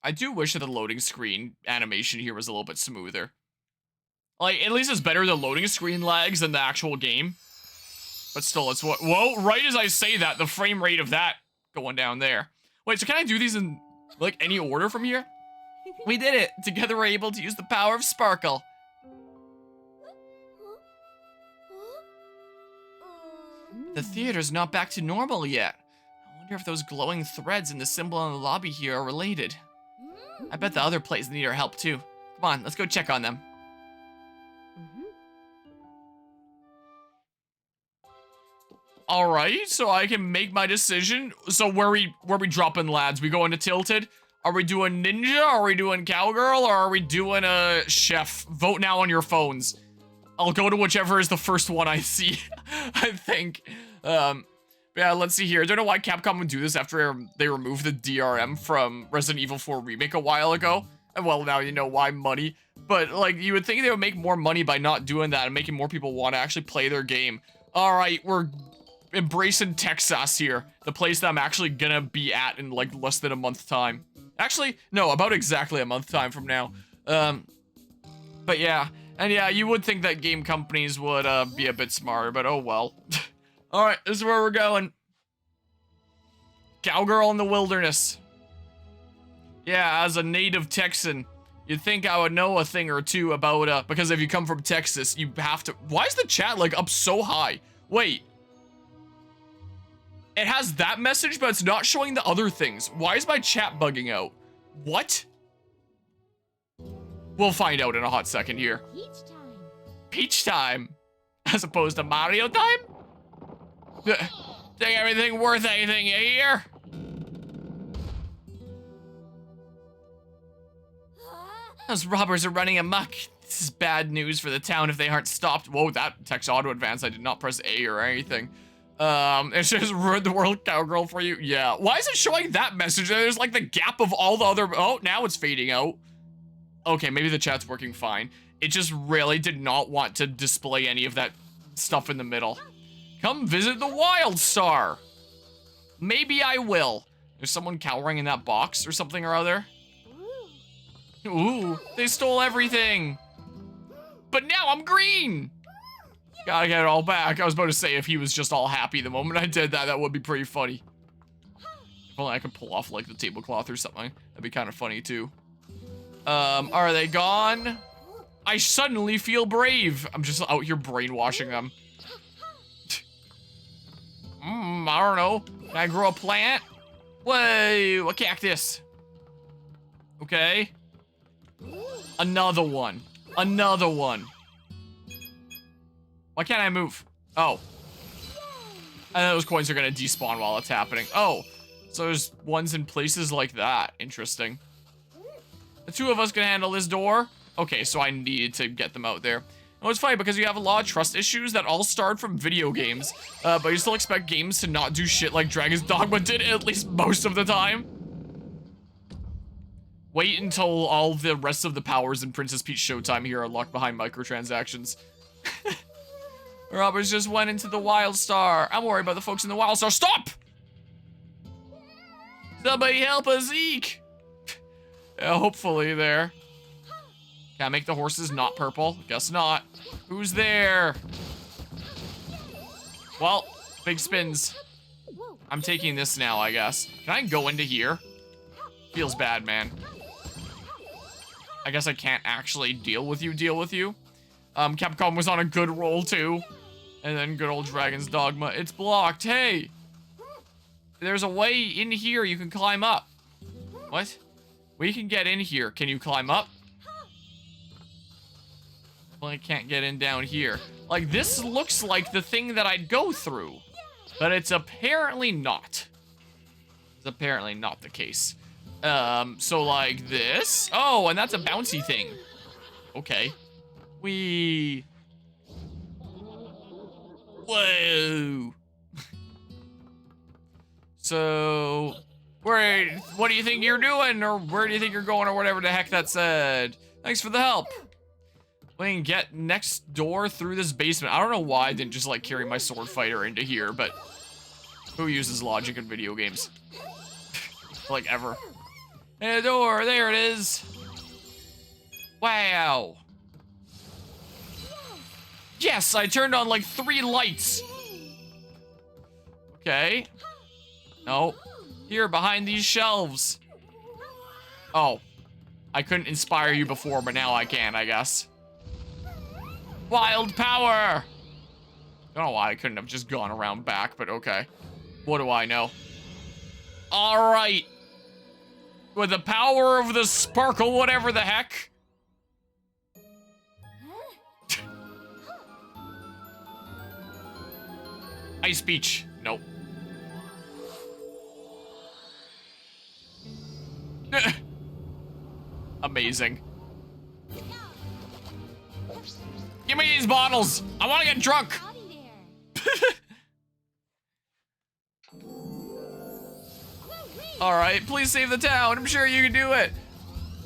I do wish that the loading screen animation here was a little bit smoother. Like, at least it's better the loading screen lags than the actual game. But still, it's what. Whoa, right as I say that, the frame rate of that going down there. Wait, so can I do these in, like, any order from here? We did it! Together we're able to use the power of Sparkle. The theater's not back to normal yet. I wonder if those glowing threads in the symbol on the lobby here are related. I bet the other plays need our help too. Come on, let's go check on them. All right, so I can make my decision. So where we dropping, lads? We going to Tilted? Are we doing Ninja? Are we doing Cowgirl? Or are we doing a Chef? Vote now on your phones. I'll go to whichever is the first one I see, I think. Yeah, let's see here. I don't know why Capcom would do this after they removed the DRM from Resident Evil 4 Remake a while ago. And well, now you know why, money. But, like, you would think they would make more money by not doing that and making more people want to actually play their game. All right, we're embracing Texas here. The place that I'm actually gonna be at in, like, less than a month time. Actually, no, about exactly a month time from now. But yeah. And yeah, you would think that game companies would be a bit smarter, but oh well. Alright, this is where we're going. Cowgirl in the wilderness. Yeah, as a native Texan, you'd think I would know a thing or two about, because if you come from Texas, you have to— Why is the chat, like, up so high? Wait. It has that message, but it's not showing the other things. Why is my chat bugging out? What? We'll find out in a hot second here. Peach time. Peach time, as opposed to Mario time? Think everything worth anything, you hear? Those robbers are running amok. This is bad news for the town if they aren't stopped. Whoa, that text auto advance. I did not press A or anything. It's just ruined the world, Cowgirl, for you. Yeah. Why is it showing that message? There's like the gap of all the other— Oh, now it's fading out. Okay, maybe the chat's working fine. It just really did not want to display any of that stuff in the middle. Come visit the Wild Star. Maybe I will. There's someone cowering in that box or something or other. Ooh, they stole everything. But now I'm green. Gotta get it all back. I was about to say if he was just all happy the moment I did that, that would be pretty funny. If only I could pull off like the tablecloth or something. That'd be kind of funny too. Are they gone? I suddenly feel brave. I'm just out here brainwashing them. I don't know. Can I grow a plant? Whoa, a cactus. Okay. Another one. Another one. Why can't I move? Oh. And those coins are gonna despawn while it's happening. Oh. So there's ones in places like that. Interesting. The two of us can handle this door. Okay, so I needed to get them out there. Oh, it's funny because you have a lot of trust issues that all start from video games, but you still expect games to not do shit like Dragon's Dogma did at least most of the time. Wait until all the rest of the powers in Princess Peach Showtime here are locked behind microtransactions. Robbers just went into the Wild Star. I'm worried about the folks in the Wild Star. Stop! Somebody help a Zeke! Yeah, hopefully there. Can I make the horses not purple? Guess not. Who's there? Well, big spins. I'm taking this now, I guess. Can I go into here? Feels bad, man. I guess I can't actually deal with you. Capcom was on a good roll, too. And then good old Dragon's Dogma. It's blocked. Hey! There's a way in here you can climb up. What? We can get in here. Can you climb up? Well, I can't get in down here. Like, this looks like the thing that I'd go through. But it's apparently not. It's apparently not the case. So like this. Oh, and that's a bouncy thing. Okay. Whee. Whoa. So, what do you think you're doing? Or where do you think you're going? Or whatever the heck that said. Thanks for the help. We can get next door through this basement. I don't know why I didn't just like carry my sword fighter into here, but who uses logic in video games? Like ever. Hey, the door, there it is. Wow. Yes, I turned on like 3 lights. Okay. No. Here, behind these shelves. Oh. I couldn't inspire you before, but now I can, I guess. Wild power! I don't know why I couldn't have just gone around back, but okay. What do I know? Alright. With the power of the sparkle, whatever the heck. Ice Beach. Nope. Amazing. Give me these bottles. I want to get drunk. All right, please save the town. I'm sure you can do it.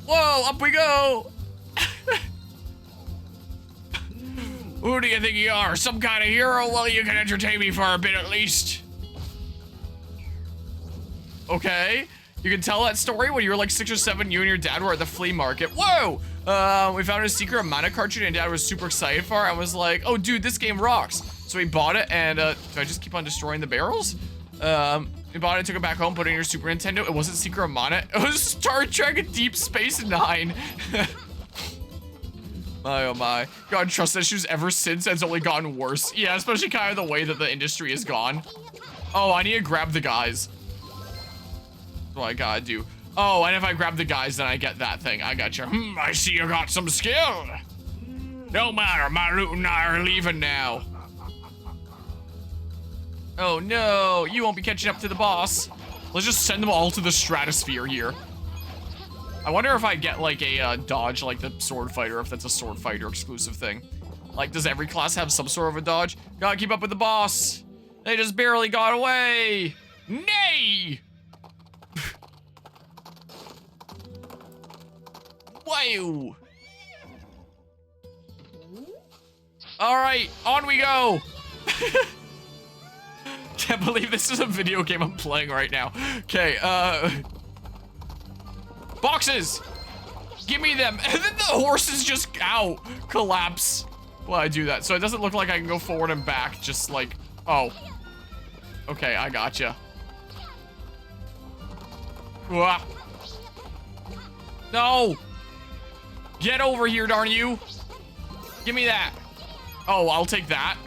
Whoa, up we go. Who do you think you are? Some kind of hero? Well, you can entertain me for a bit at least. Okay. You can tell that story when you were like 6 or 7, you and your dad were at the flea market. Whoa! We found a secret mana cartridge and dad was super excited for it. I was like, oh dude, this game rocks. So we bought it and, do I just keep on destroying the barrels? We bought it, took it back home, put it in your Super Nintendo. It wasn't Secret of Mana. It was Star Trek Deep Space Nine. My, oh my. God, trust issues ever since, and it's only gotten worse. Yeah, especially kind of the way that the industry has gone. Oh, I need to grab the guys. That's what I gotta do. Oh, and if I grab the guys, then I get that thing. I gotcha. I see you got some skill. No matter, my loot and I are leaving now. Oh no, you won't be catching up to the boss. Let's just send them all to the stratosphere here. I wonder if I get like a dodge like the sword fighter, if that's a sword fighter exclusive thing. Like, does every class have some sort of a dodge? Gotta keep up with the boss. They just barely got away. Nay! Wow. All right, on we go. Can't believe this is a video game I'm playing right now. Okay, boxes! Give me them! And then the horses just, ow, collapse while I do that. So it doesn't look like I can go forward and back, just like, oh. Okay, I gotcha. Uah. No! Get over here, darn you! Give me that. Oh, I'll take that.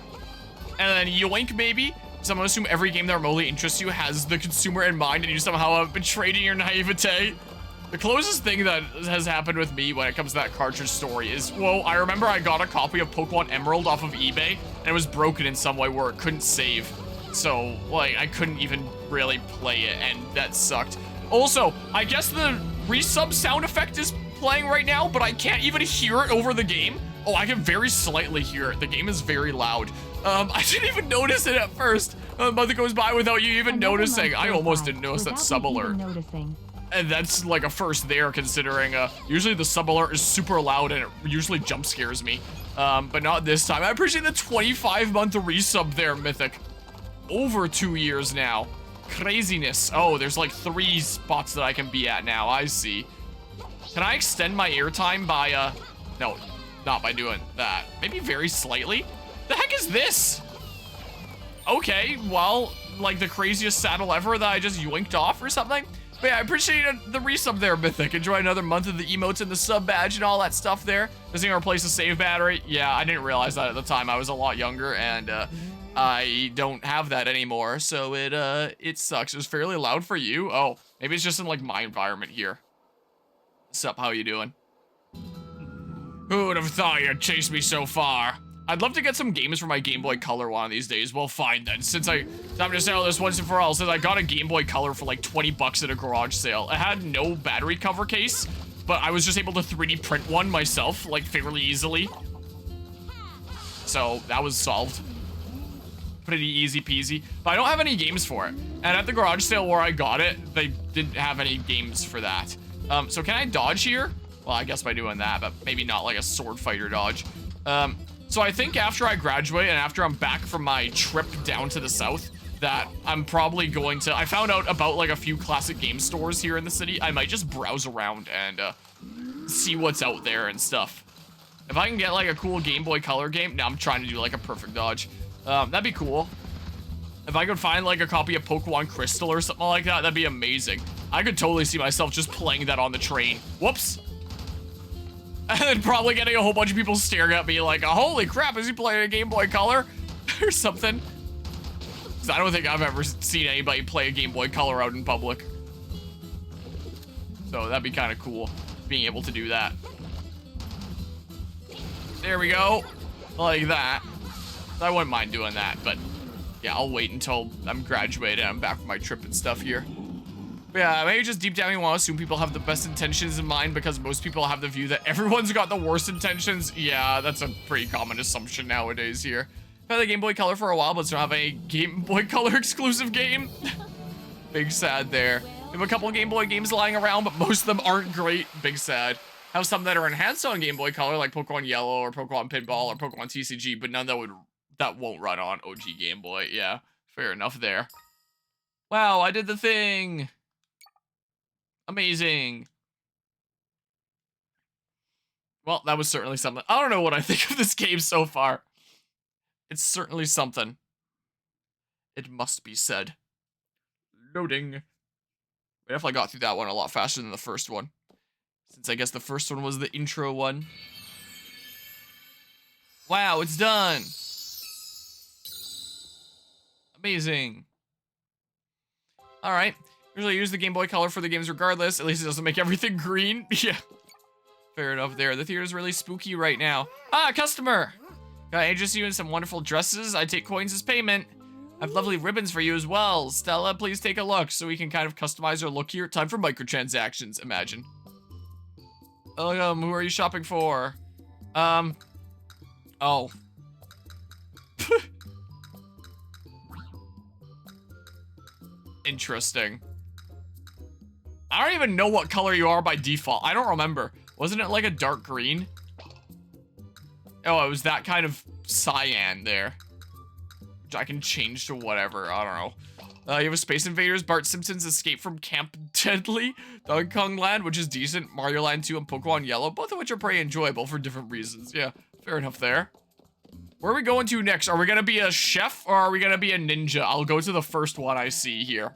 And then yoink, maybe? So I'm gonna assume every game that remotely interests you has the consumer in mind and you somehow have betrayed in your naivete. The closest thing that has happened with me when it comes to that cartridge story is, whoa, I remember I got a copy of Pokemon Emerald off of eBay and it was broken in some way where it couldn't save. So, like, I couldn't even really play it and that sucked. Also, I guess the resub sound effect is playing right now, but I can't even hear it over the game. Oh, I can very slightly hear it. The game is very loud. I didn't even notice it at first. A month goes by without you even noticing. I almost didn't notice that sub alert. And that's like a first there, considering usually the sub alert is super loud and it usually jump scares me. But not this time. I appreciate the 25-month resub there, Mythic. Over 2 years now. Craziness. Oh, there's like 3 spots that I can be at now. I see. Can I extend my airtime by, no, not by doing that. Maybe very slightly? The heck is this? Okay, well, like the craziest saddle ever that I just yoinked off or something. But yeah, I appreciate the resub there, Mythic. Enjoy another month of the emotes and the sub badge and all that stuff there. Missing our replace the save battery. Yeah, I didn't realize that at the time. I was a lot younger and I don't have that anymore. So it sucks. It was fairly loud for you. Oh, maybe it's just in like my environment here. Sup, how you doing? Who would have thought you'd chase me so far? I'd love to get some games for my Game Boy Color one of these days. Well, fine then. Since I'm just sell this once and for all. Since I got a Game Boy Color for like 20 bucks at a garage sale. It had no battery cover case, but I was just able to 3D print one myself, like fairly easily. So that was solved. Pretty easy peasy. But I don't have any games for it. And at the garage sale where I got it, they didn't have any games for that. So can I dodge here? Well, I guess by doing that, but maybe not like a sword fighter dodge. So I think after I graduate and after I'm back from my trip down to the south, that I'm probably going to... I found out about like a few classic game stores here in the city. I might just browse around and see what's out there and stuff. If I can get like a cool Game Boy Color game... Now I'm trying to do like a perfect dodge. That'd be cool. If I could find like a copy of Pokemon Crystal or something like that, that'd be amazing. I could totally see myself just playing that on the train. Whoops. And then probably getting a whole bunch of people staring at me like, holy crap, is he playing a Game Boy Color? Or something. Because I don't think I've ever seen anybody play a Game Boy Color out in public. So that'd be kind of cool, being able to do that. There we go. Like that. I wouldn't mind doing that, but yeah, I'll wait until I'm graduated and I'm back from my trip and stuff here. But yeah, maybe just deep down you want to assume people have the best intentions in mind because most people have the view that everyone's got the worst intentions. Yeah, that's a pretty common assumption nowadays here. I've had the Game Boy Color for a while, but don't have a Game Boy Color exclusive game. Big sad there. We have a couple Game Boy games lying around, but most of them aren't great. Big sad. Have some that are enhanced on Game Boy Color, like Pokemon Yellow or Pokemon Pinball or Pokemon TCG, but none that won't run on OG Game Boy. Yeah, fair enough there. Wow, I did the thing. Amazing. Well, that was certainly something. I don't know what I think of this game so far. It's certainly something. It must be said. Loading. I definitely got through that one a lot faster than the first one. Since I guess the first one was the intro one. Wow, it's done. Amazing. Alright. Usually use the Game Boy Color for the games regardless. At least it doesn't make everything green. Yeah. Fair enough there. The theater's really spooky right now. Ah, customer! Can I interest you in some wonderful dresses? I take coins as payment. I have lovely ribbons for you as well. Stella, please take a look so we can kind of customize our look here. Time for microtransactions, imagine. Who are you shopping for? Oh. Interesting. I don't even know what color you are by default. I don't remember. Wasn't it like a dark green? Oh, it was that kind of cyan there. Which I can change to whatever. I don't know. You have a Space Invaders, Bart Simpson's Escape from Camp Deadly, Donkey Kong Land, which is decent, Mario Land 2, and Pokemon Yellow, both of which are pretty enjoyable for different reasons. Yeah, fair enough there. Where are we going to next? Are we gonna be a chef or are we gonna be a ninja? I'll go to the first one I see here.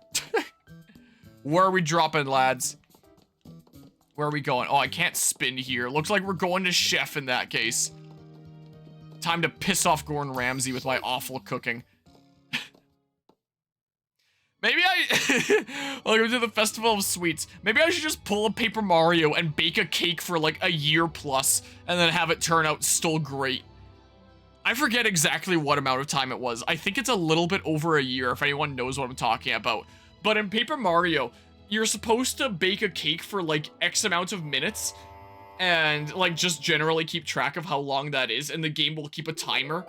Where are we dropping, lads? Where are we going? Oh, I can't spin here. Looks like we're going to chef in that case. Time to piss off Gordon Ramsay with my awful cooking. Maybe welcome to the Festival of Sweets. Maybe I should just pull a Paper Mario and bake a cake for like a year plus and then have it turn out still great. I forget exactly what amount of time it was. I think it's a little bit over a year if anyone knows what I'm talking about. But in Paper Mario, you're supposed to bake a cake for like X amount of minutes and like just generally keep track of how long that is, and the game will keep a timer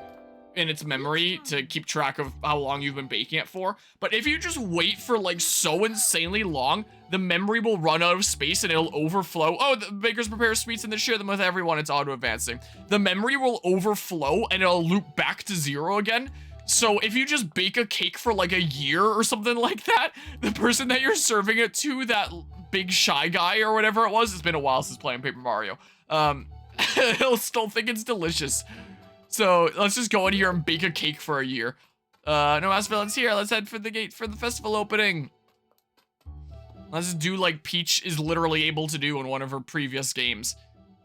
in its memory to keep track of how long you've been baking it for. But if you just wait for like so insanely long, the memory will run out of space and it'll overflow. Oh, the bakers prepare sweets and then share them with everyone. It's auto-advancing. The memory will overflow and it'll loop back to 0 again. So if you just bake a cake for like a year or something like that, the person that you're serving it to, that big shy guy or whatever it was, it's been a while since playing Paper Mario, he'll still think it's delicious. So let's just go in here and bake a cake for a year. No mouse villains here. Let's head for the gate for the festival opening. Let's do like Peach is literally able to do in one of her previous games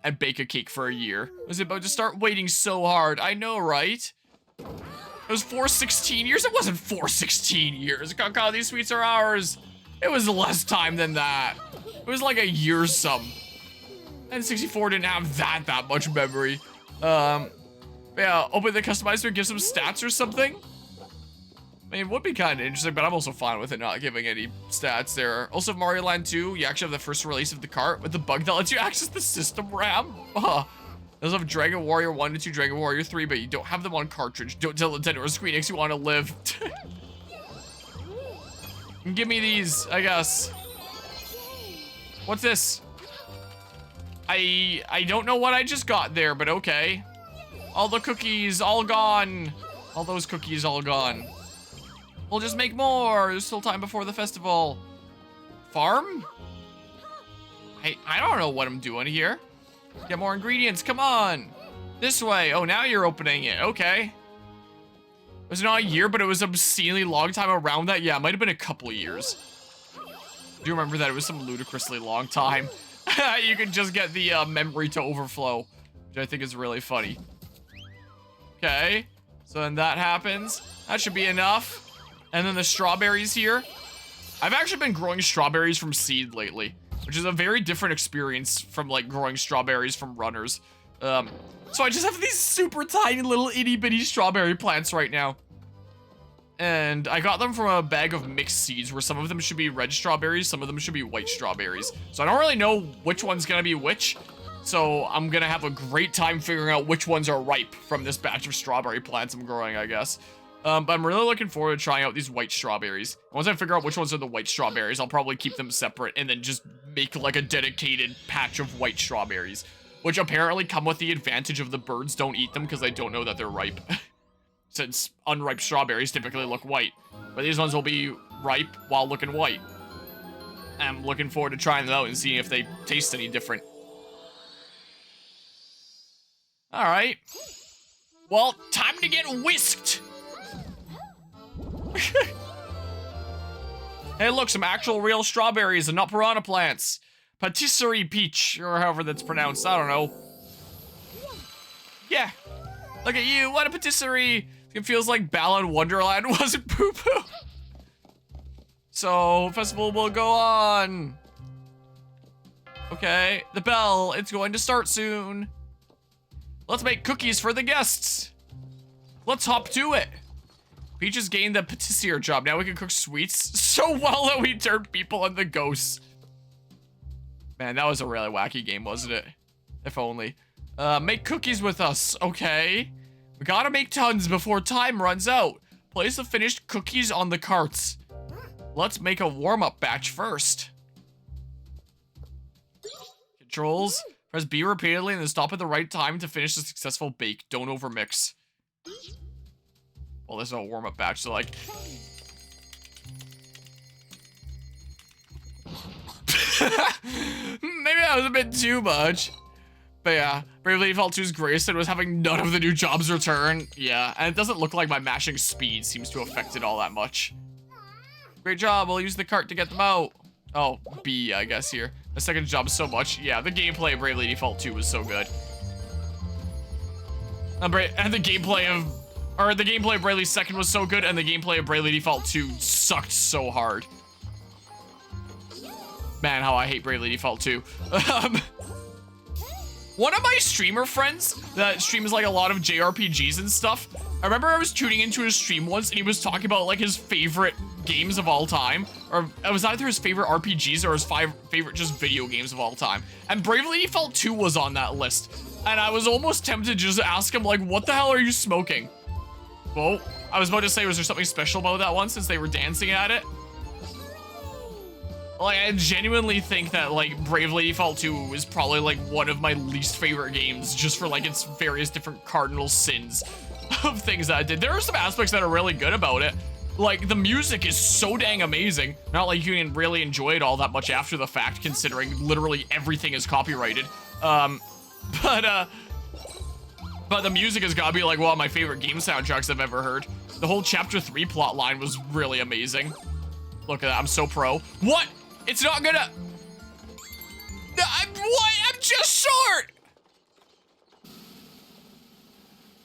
and bake a cake for a year. I was about to start waiting so hard. I know, right? It was 416 years? It wasn't 416 years. Kaka, these sweets are ours. It was less time than that. It was like a year some. And 64 didn't have that much memory. Yeah, open the customizer, give some stats or something. I mean, it would be kind of interesting, but I'm also fine with it not giving any stats there. Also, Mario Land 2, you actually have the first release of the cart with the bug that lets you access the system RAM. Those have Dragon Warrior 1 to 2, Dragon Warrior 3, but you don't have them on cartridge. Don't tell Nintendo or Square Enix you want to live. Give me these, I guess. What's this? I don't know what I just got there, but okay. All the cookies, all gone. All those cookies, all gone. We'll just make more. There's still time before the festival. Farm? I don't know what I'm doing here. Get more ingredients. Come on. This way. Oh, now you're opening it. Okay. It was not a year, but it was obscenely long time around that. Yeah, it might have been a couple of years. I do remember that it was some ludicrously long time. You can just get the memory to overflow, which I think is really funny. Okay. So then that happens. That should be enough. And then the strawberries here. I've actually been growing strawberries from seed lately, which is a very different experience from like growing strawberries from runners. So I just have these super tiny little itty bitty strawberry plants right now. And I got them from a bag of mixed seeds where some of them should be red strawberries, some of them should be white strawberries. So I don't really know which one's gonna be which. So I'm gonna have a great time figuring out which ones are ripe from this batch of strawberry plants I'm growing, I guess. But I'm really looking forward to trying out these white strawberries. Once I figure out which ones are the white strawberries, I'll probably keep them separate and then just make like a dedicated patch of white strawberries, which apparently come with the advantage of the birds don't eat them because they don't know that they're ripe. Since unripe strawberries typically look white. But these ones will be ripe while looking white. I'm looking forward to trying them out and seeing if they taste any different. Alright. Well, time to get whisked! Hey, look, some actual real strawberries and not piranha plants. Patisserie peach, or however that's pronounced, I don't know. Yeah. Look at you, what a patisserie! It feels like Balan Wonderland wasn't poo-poo. So, festival will go on. Okay, the bell, it's going to start soon. Let's make cookies for the guests. Let's hop to it. Peach has gained the patissier job. Now we can cook sweets so well that we turned people into ghosts. Man, that was a really wacky game, wasn't it? If only. Make cookies with us, okay? We gotta make tons before time runs out. Place the finished cookies on the carts. Let's make a warm-up batch first. Controls. Press B repeatedly and then stop at the right time to finish the successful bake. Don't overmix. Well, there's no warm-up batch, so like... Maybe that was a bit too much. But yeah, Bravely Default 2's Grayson was having none of the new jobs return. Yeah, and it doesn't look like my mashing speed seems to affect it all that much. Great job, we'll use the cart to get them out. Oh, B, I guess here. The second job so much. Yeah, the gameplay of Bravely Default 2 was so good. And the gameplay of Bravely's second was so good, and the gameplay of Bravely Default 2 sucked so hard. Man, how I hate Bravely Default 2. One of my streamer friends that streams like a lot of JRPGs and stuff, I remember I was tuning into his stream once and he was talking about like his favorite games of all time, or it was either his favorite RPGs or his favorite just video games of all time. And Bravely Default 2 was on that list. And I was almost tempted to just ask him like, what the hell are you smoking? Well, I was about to say, was there something special about that one since they were dancing at it? Like, I genuinely think that, like, Bravely Default 2 is probably, like, one of my least favorite games just for, like, its various different cardinal sins of things that I did. There are some aspects that are really good about it. Like, the music is so dang amazing. Not like you can really enjoy it all that much after the fact, considering literally everything is copyrighted. But the music has gotta be, like, one of my favorite game soundtracks I've ever heard. The whole Chapter 3 plot line was really amazing. Look at that, I'm so pro. What? It's not gonna... I'm just short!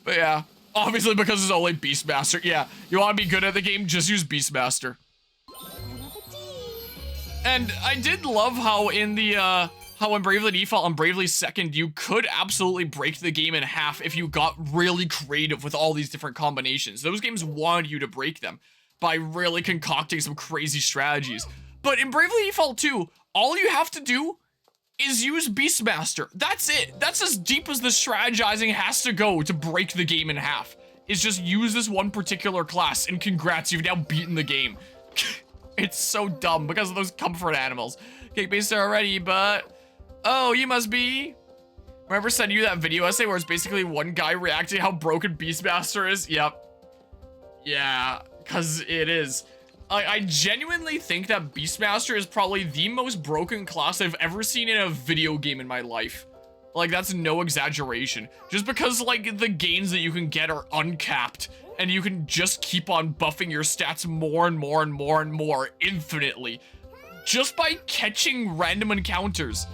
But yeah, obviously because it's only Beastmaster. Yeah, you want to be good at the game, just use Beastmaster. And I did love how in the, how in Bravely Default and Bravely Second, you could absolutely break the game in half if you got really creative with all these different combinations. Those games wanted you to break them by really concocting some crazy strategies. But in Bravely Default 2, all you have to do is use Beastmaster. That's it. That's as deep as the strategizing has to go to break the game in half. Is just use this one particular class, and congrats, you've now beaten the game. It's so dumb because of those comfort animals. Cake baster already, but... Oh, you must be... Remember sending you that video essay where it's basically one guy reacting how broken Beastmaster is? Yep. Yeah, Because it is. I genuinely think that Beastmaster is probably the most broken class I've ever seen in a video game in my life. Like, that's no exaggeration. Just because, like, the gains that you can get are uncapped, and you can just keep on buffing your stats more and more and more and more infinitely. Just by catching random encounters.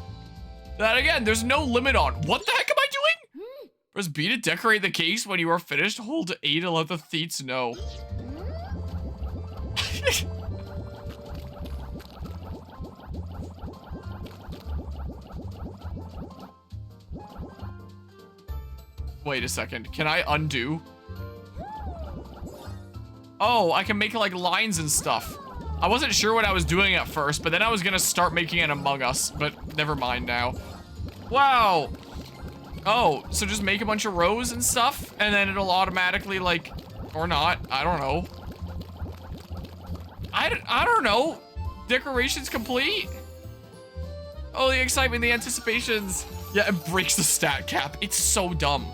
That, again, there's no limit on. What the heck am I doing? Press B to decorate the case. When you are finished, hold A to let the thieves know. Wait a second. Can I undo? Oh, I can make like lines and stuff. I wasn't sure what I was doing at first, but then I was gonna start making an Among Us, but never mind now. Wow. Oh, so just make a bunch of rows and stuff, and then it'll automatically like, or not, I don't know. I don't know. Decorations complete. Oh, the excitement, the anticipations. Yeah, it breaks the stat cap. It's so dumb.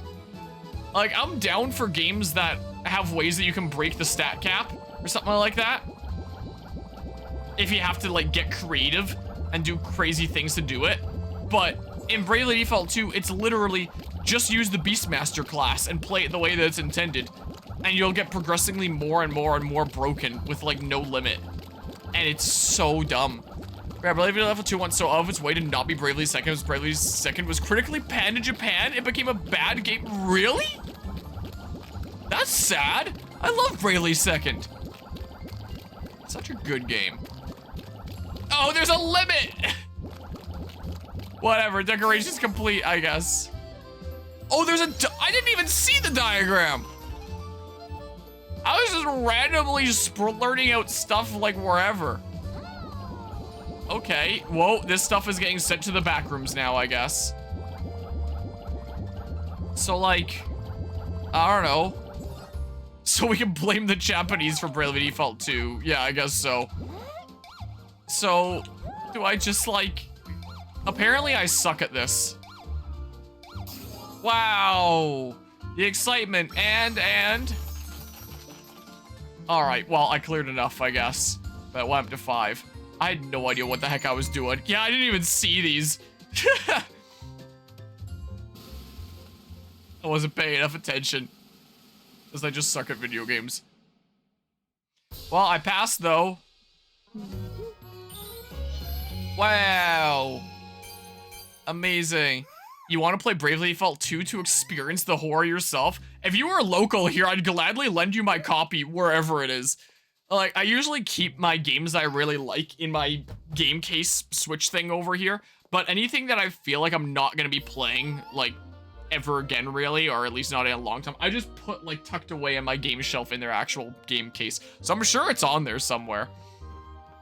Like, I'm down for games that have ways that you can break the stat cap or something like that. If you have to, like, get creative and do crazy things to do it. But in Bravely Default 2, it's literally just use the Beastmaster class and play it the way that it's intended. And you'll get progressively more and more and more broken with, like, no limit. And it's so dumb. Yeah, Bravely Level 2 went so out of its way to not be Bravely Second. As Bravely Second was critically panned in Japan. It became a bad game. Really? That's sad. I love Bravely Second. Such a good game. Oh, there's a limit. Whatever, decoration's complete, I guess. Oh, there's a, I didn't even see the diagram. I was just randomly splurting out stuff like wherever. Okay, whoa, this stuff is getting sent to the back rooms now, I guess. So like, I don't know. So we can blame the Japanese for Bravely Default 2. Yeah, I guess so. So, do I just like, apparently I suck at this. Wow, the excitement and. All right, well, I cleared enough, I guess. That went up to 5. I had no idea what the heck I was doing. Yeah, I didn't even see these. I wasn't paying enough attention. Because I just suck at video games. Well, I passed, though. Wow. Amazing. You want to play Bravely Default 2 to experience the horror yourself? If you were local here, I'd gladly lend you my copy wherever it is. Like, I usually keep my games that I really like in my game case Switch thing over here, but anything that I feel like I'm not gonna be playing, like, ever again, really, or at least not in a long time, I just put, like, tucked away in my game shelf in their actual game case. So I'm sure it's on there somewhere.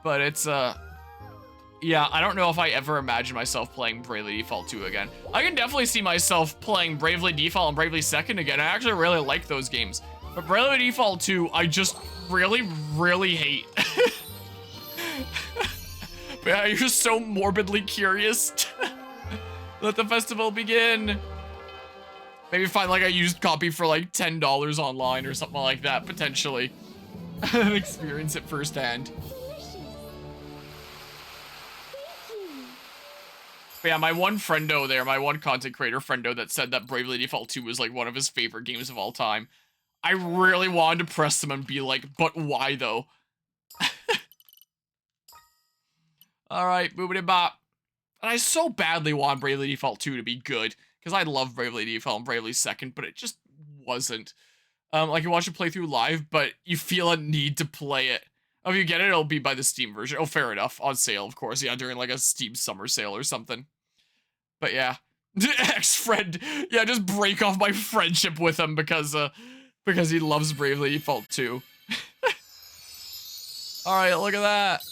But it's, yeah, I don't know if I ever imagine myself playing Bravely Default 2 again. I can definitely see myself playing Bravely Default and Bravely Second again. I actually really like those games. But Bravely Default 2, I just really, really hate. But yeah, you're so morbidly curious. Let the festival begin. Maybe find like a used copy for like $10 online or something like that, potentially. And experience it firsthand. But yeah, my one friendo there, my one content creator friendo that said that Bravely Default 2 was like one of his favorite games of all time. I really wanted to press them and be like, but why though? Alright, boobity bop. And I so badly want Bravely Default 2 to be good, because I love Bravely Default and Bravely Second, but it just wasn't. Like you watch a playthrough live, but you feel a need to play it. Oh, if you get it, it'll be by the Steam version. Oh, fair enough. On sale, of course. Yeah, during like a Steam summer sale or something. But yeah. Ex-friend. Yeah, just break off my friendship with him because he loves Bravely Default 2. Alright, look at that.